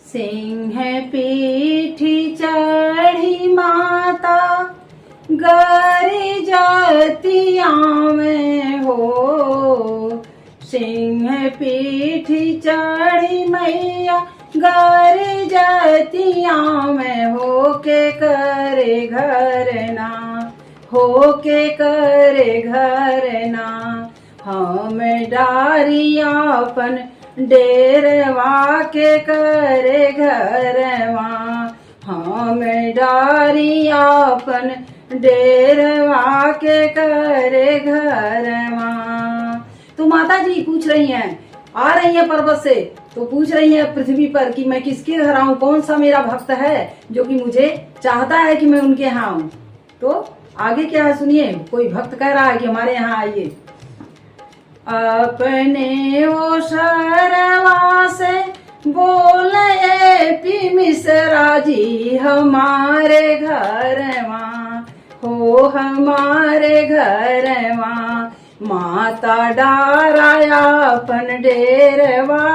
सिंह पीठी चढ़ी माता गरी जतिया में हो। सिंह पीठी चढ़ी मैया गरी जतिया में हो के करे घर ना, हो के करे घर ना। हम डारिया अपन डेरवा के करे घरवा, हम डारिया अपन डेरवा के करे घरवा। तो माता जी पूछ रही हैं, आ रही हैं पर्वत से, तो पूछ रही हैं पृथ्वी पर कि मैं किसके घर आऊं, कौन सा मेरा भक्त है जो कि मुझे चाहता है कि मैं उनके यहाँ आऊं। तो आगे क्या है सुनिए, कोई भक्त कह रहा है कि हमारे यहाँ आइए। अपने ओ शरवा से बोले पी मिश्रा जी हमारे घरवा, हो हमारे घरवा। माता डाराया अपन डेरवा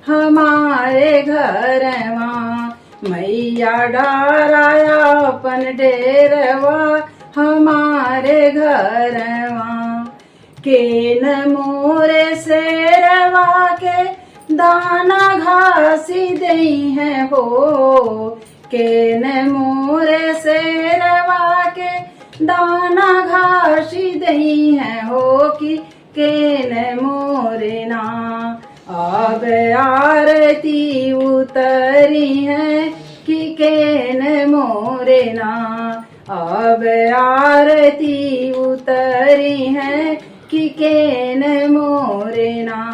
हमारे घरवा, मैया डाराया अपन डेरवा हमारे घरवा। केन मोरे शेरवा के दाना घासी दई है हो, केन मोरे शेरवा के दाना घासी दई है हो कि केन मोरे ना। अब आरती उतरी है कि केन मोरे ना, अब आरती उतरी है कि केन मोरे ना।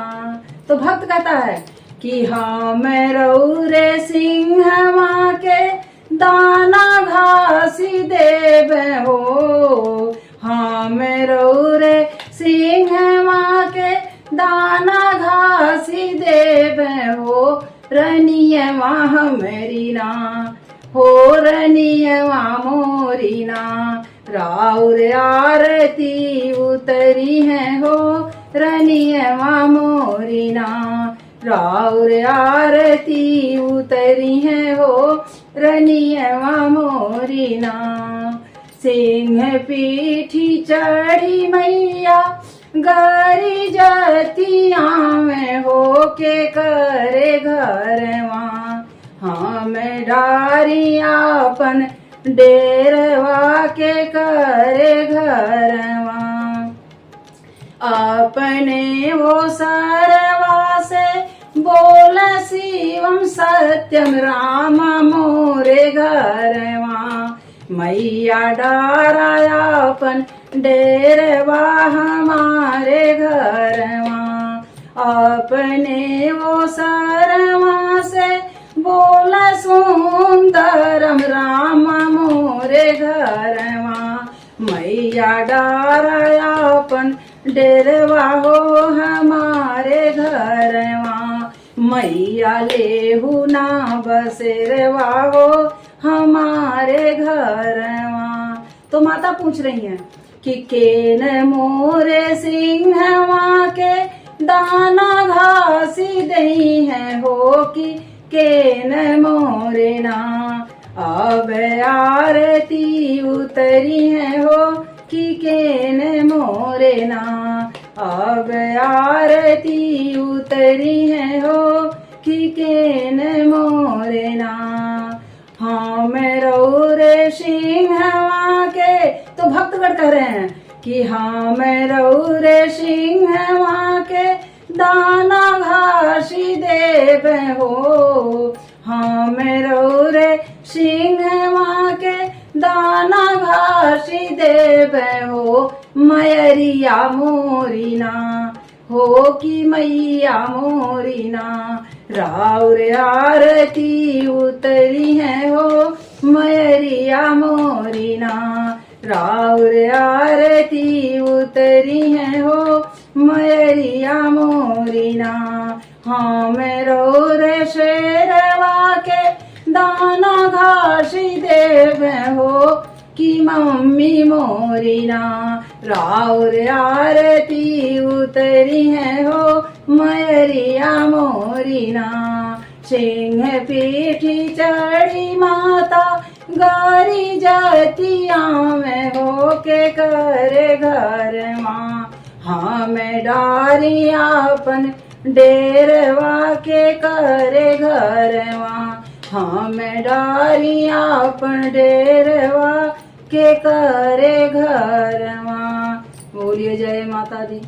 तो भक्त कहता है कि हम रौरे सिंहवा के दाना घासी देव हो, हम रौरे सिंहवा के दाना घासी देव हो। रनियवा हमरी ना, हो रनियवा मोरी ना। राउर आरती उतरी है हो, रनियवा मोरी ना। राउर आरती उतरी है हो, रनियवा मोरी ना। सिंह पीठी चढ़ी मैया गरी जतिया में हो के करे घरवा, हम डारिया अपन डेरवा के करे घरवा। अपने वो सरवा से बोल शिवम सत्यम राम मोरे घरवा, मैया डाराया अपन डेरवा हमारे घरवा। अपने वो सरवा से बोल सुंदरम राम मोरे घरवा, मैया डाराया अपन डेरवा हो हमारे घरवा। मैया लेहू ना बसेरवा हो हमारे घरवा। तो माता पूछ रही हैं कि केन मोरे सिंहवा के दाना घासी दई है हो कि केन मोरे ना। अब आरती उतरी है हो कि केन मोरे ना। अब आरती उतरी है हो कि केन मोरे ना। हाँ मैं रौरे सिंहवा के, तो भक्तगण कह रहे हैं कि हाँ मैं रौरे सिंहवा के दाना घासी देव हो, हाँ मैं रौरे सिंहवा के दाना घासी देव हो। मैरिया मोरी ना, हो कि मैया मोरी ना। राउर आरती उतरी है हो मैरिया मोरी ना। राउर आरती उतरी है हो मैरिया मोरी ना। हाँ मैं रौरे शेरवा के दाना घासी देव हो कि मम्मी मोरी ना। राउर आरती उतरी है हो मैरिया मोरी ना। सिंह पीठी चढ़ी माता गारी जातिया में होके करे घर माँ। हम डारी आपन डेरवा के करे घर माँ। हम डारी आपन डेरवा के करे घर माँ। बोलिए जय माता दी।